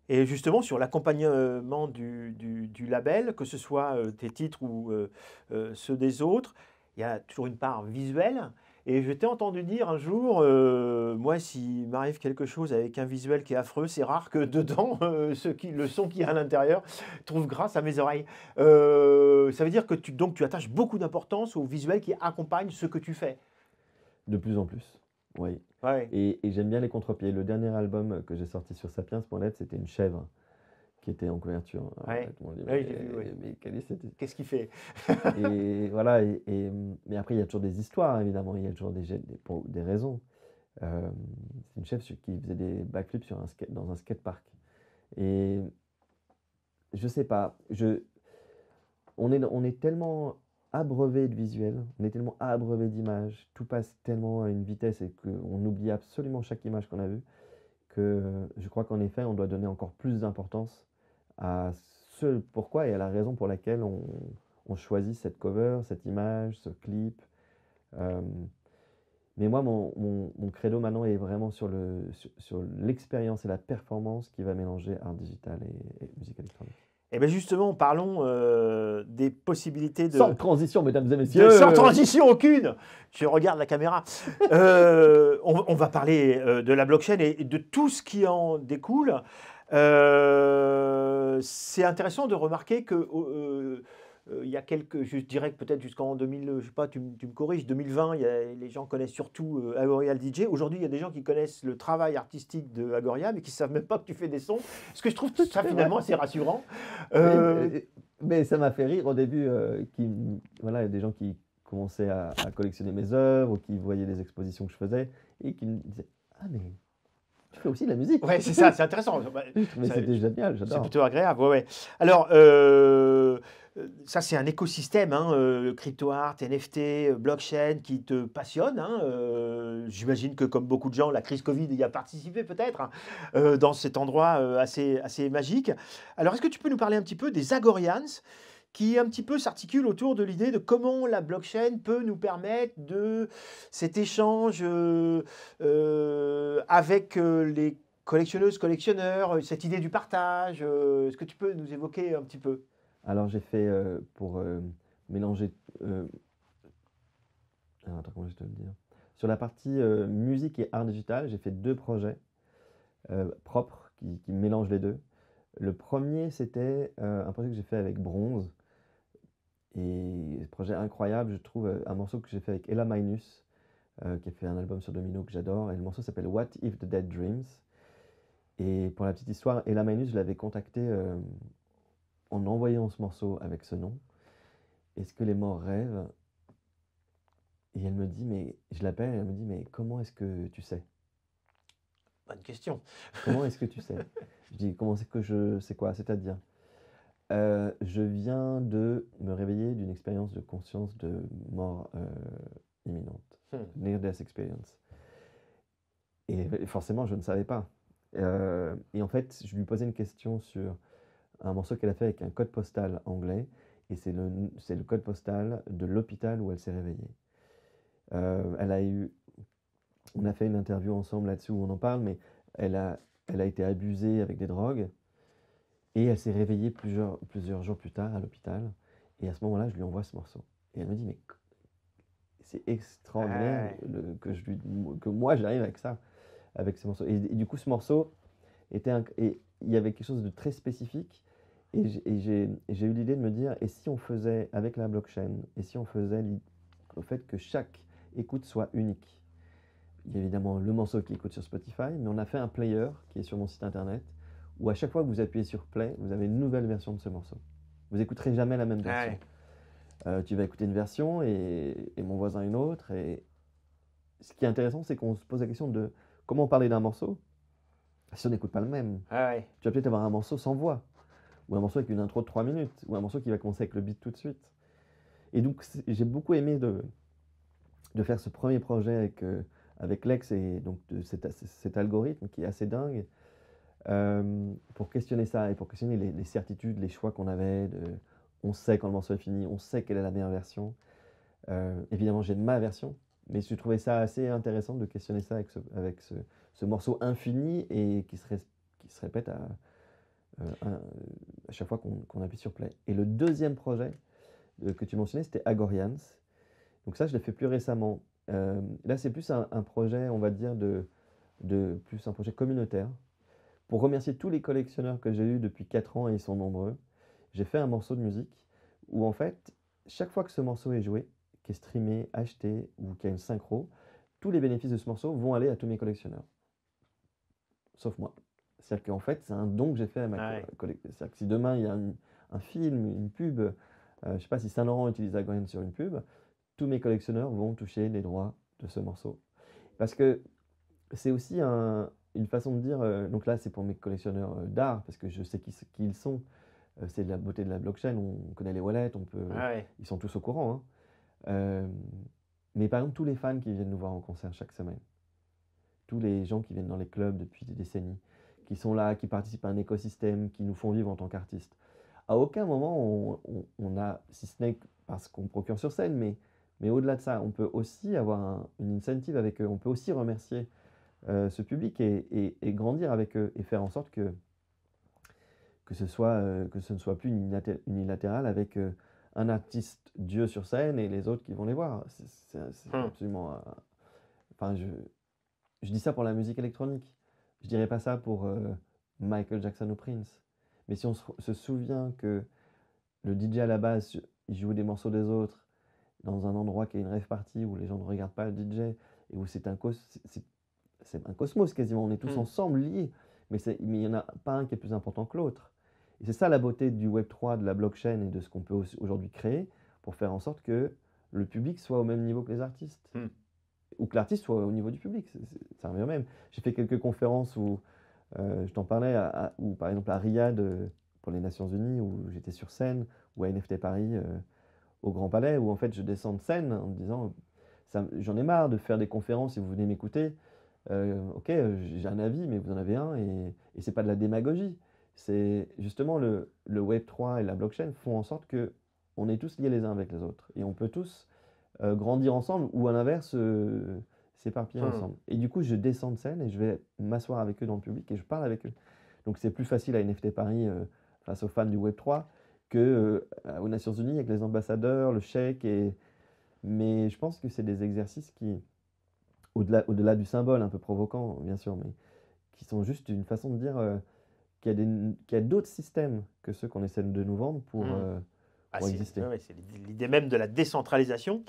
Et justement, sur l'accompagnement du label, que ce soit tes titres ou ceux des autres, il y a toujours une part visuelle. Et je t'ai entendu dire un jour, moi, s'il m'arrive quelque chose avec un visuel qui est affreux, c'est rare que dedans, le son qui est à l'intérieur trouve grâce à mes oreilles. Ça veut dire que donc, tu attaches beaucoup d'importance au visuel qui accompagne ce que tu fais. De plus en plus, oui. Ouais, Et j'aime bien les contre-pieds. Le dernier album que j'ai sorti sur Sapiens.net, c'était une chèvre qui était en couverture. ouais. Tout le monde dit, Oui, j'ai vu, oui. mais quelle est cette... Qu'est-ce qu'il fait? Et voilà, mais après, il y a toujours des histoires, évidemment. Il y a toujours pour des raisons. C'est une chèvre qui faisait des backflips dans un skatepark. Et je sais pas, on est tellement abreuvé de visuels, on est tellement abreuvé d'images, tout passe tellement à une vitesse et qu'on oublie absolument chaque image qu'on a vue, que je crois qu'en effet, on doit donner encore plus d'importance à ce pourquoi et à la raison pour laquelle on choisit cette cover, cette image, ce clip. Euh, mais moi, mon credo maintenant est vraiment sur l'expérience et la performance qui va mélanger art digital et musique électronique. Eh bien justement, parlons des possibilités Sans transition, mesdames et sans messieurs! transition aucune. Je regarde la caméra. On va parler de la blockchain et de tout ce qui en découle. C'est intéressant de remarquer que il y a je dirais que peut-être jusqu'en 2000, je sais pas, tu me corriges, 2020, les gens connaissent surtout Agorial DJ. Aujourd'hui, il y a des gens qui connaissessent le travail artistique de Agoria, mais qui ne savent même pas que tu fais des sons. Ce que je trouve ça C'est vrai. finalement assez rassurant. Oui, Euh, mais ça m'a fait rire au début. Voilà, il y a des gens qui commençaient à collectionner mes œuvres, ou qui voyaient les expositions que je faisais, et qui me disaient: Ah, mais tu fais aussi de la musique! ouais, c'est ça, c'est intéressant. Bah, Mais ça- c'était génial, C'est j'adore. plutôt agréable, ouais, ouais. Alors, ça, c'est un écosystème, hein, crypto art, NFT, blockchain qui te passionne, hein. J'imagine que, comme beaucoup de gens, la crise Covid y a participé peut-être, hein, dans cet endroit assez magique. Alors, est-ce que tu peux nous parler un petit peu des Agorians qui un petit peu s'articulent autour de l'idée de comment la blockchain peut nous permettre de cet échange avec les collectionneuses, collectionneurs, cette idée du partage, est-ce que tu peux nous évoquer un petit peu? Alors, j'ai fait pour mélanger. Attends, comment je vais te le dire? Sur la partie musique et art digital, j'ai fait deux projets propres qui mélangent les deux. Le premier, c'était un projet que j'ai fait avec Bronze. Et projet incroyable, je trouve, un morceau que j'ai fait avec Ella Minus, qui a fait un album sur Domino que j'adore. Et le morceau s'appelle What If the Dead Dreams. Et pour la petite histoire, Ella Minus, je l'avais contactée en envoyant ce morceau avec ce nom. Est-ce que les morts rêvent? Et elle me dit, mais je l'appelle, elle me dit, mais comment est-ce que tu sais? Bonne question. Comment est-ce que tu sais? Je dis, comment c'est que je sais quoi? C'est-à-dire, je viens de me réveiller d'une expérience de conscience de mort imminente, Hmm. near death experience. Et forcément, je ne savais pas. Et en fait, je lui posais une question sur un morceau qu'elle a fait avec un code postal anglais, et c'est le code postal de l'hôpital où elle s'est réveillée. Elle a eu, on a fait une interview ensemble là-dessus où on en parle, mais elle a, elle a été abusée avec des drogues, et elle s'est réveillée plusieurs jours plus tard à l'hôpital. Et à ce moment-là, je lui envoie ce morceau. Et elle me dit, mais c'est extraordinaire Ouais. que moi j'arrive avec ça, avec ce morceau. Et du coup, ce morceau et il y avait quelque chose de très spécifique. Et j'ai eu l'idée de me dire, et si on faisait avec la blockchain, et si on faisait au fait que chaque écoute soit unique. Il y a évidemment le morceau qui écoute sur Spotify, mais on a fait un player qui est sur mon site internet, où à chaque fois que vous appuyez sur play, vous avez une nouvelle version de ce morceau. Vous écouterez jamais la même version. Ouais. Tu vas écouter une version et mon voisin une autre. Et ce qui est intéressant, c'est qu'on se pose la question de comment parler d'un morceau si on n'écoute pas le même. Ouais. Tu vas peut-être avoir un morceau sans voix, ou un morceau avec une intro de 3 minutes, ou un morceau qui va commencer avec le beat tout de suite. Et donc, j'ai beaucoup aimé de faire ce premier projet avec Lex et donc de cet algorithme qui est assez dingue pour questionner ça et pour questionner les certitudes, les choix qu'on avait. On sait quand le morceau est fini, on sait quelle est la meilleure version. Évidemment, j'ai ma version, mais je trouvais ça assez intéressant de questionner ça avec ce morceau infini et qui se répète à chaque fois qu'on appuie sur play. Et le deuxième projet que tu mentionnais, c'était Agorians. Donc ça, je l'ai fait plus récemment. Là, c'est plus un projet, on va dire, plus un projet communautaire. Pour remercier tous les collectionneurs que j'ai eus depuis 4 ans, et ils sont nombreux, j'ai fait un morceau de musique où en fait, chaque fois que ce morceau est joué, qui est streamé, acheté ou qu'il y a une synchro, tous les bénéfices de ce morceau vont aller à tous mes collectionneurs. Sauf moi. C'est-à-dire qu'en fait, c'est un don que j'ai fait à ma Ouais. collection. C'est-à-dire que si demain il y a un film, une pub, je ne sais pas si Saint-Laurent utilise Agorian sur une pub, tous mes collectionneurs vont toucher les droits de ce morceau. Parce que c'est aussi une façon de dire, donc là c'est pour mes collectionneurs d'art, parce que je sais qui ils sont, c'est de la beauté de la blockchain, on connaît les wallets, Ouais. ils sont tous au courant, hein. Euh, mais par exemple, tous les fans qui viennent nous voir en concert chaque semaine, tous les gens qui viennent dans les clubs depuis des décennies, qui sont là, qui participent à un écosystème, qui nous font vivre en tant qu'artistes. À aucun moment on a, si ce n'est parce qu'on procure sur scène, mais au-delà de ça, on peut aussi avoir une incentive avec eux, on peut aussi remercier ce public et grandir avec eux et faire en sorte que ce ne soit plus unilatéral avec un artiste Dieu sur scène et les autres qui vont les voir. C'est Hum. absolument. Enfin, je dis ça pour la musique électronique. Je dirais pas ça pour Michael Jackson ou Prince. Mais si on se souvient que le DJ à la base, il joue des morceaux des autres dans un endroit qui est une rave party où les gens ne regardent pas le DJ et où c'est un cosmos quasiment. On est tous Hum. ensemble liés, mais il n'y en a pas un qui est plus important que l'autre. Et c'est ça la beauté du Web3, de la blockchain et de ce qu'on peut aujourd'hui créer pour faire en sorte que le public soit au même niveau que les artistes. Hum. Ou que l'artiste soit au niveau du public, ça revient au même. J'ai fait quelques conférences où, je t'en parlais, où par exemple à Riyad, pour les Nations Unies, où j'étais sur scène, ou à NFT Paris, au Grand Palais, où en fait je descends de scène en me disant, j'en ai marre de faire des conférences si vous venez m'écouter. Ok, j'ai un avis, mais vous en avez un, et c'est pas de la démagogie. C'est justement le Web3 et la blockchain font en sorte que on est tous liés les uns avec les autres. Et on peut tous grandir ensemble ou à l'inverse s'éparpiller Hum. ensemble. Et du coup, je descends de scène et je vais m'asseoir avec eux dans le public et je parle avec eux. Donc c'est plus facile à NFT Paris face aux fans du Web3 que aux Nations Unies avec les ambassadeurs, le chèque. Mais je pense que c'est des exercices qui, au-delà du symbole un peu provoquant, bien sûr, mais qui sont juste une façon de dire qu'il y a d'autres systèmes que ceux qu'on essaie de nous vendre Hum. pour C'est exister. ouais, c'est l'idée même de la décentralisation.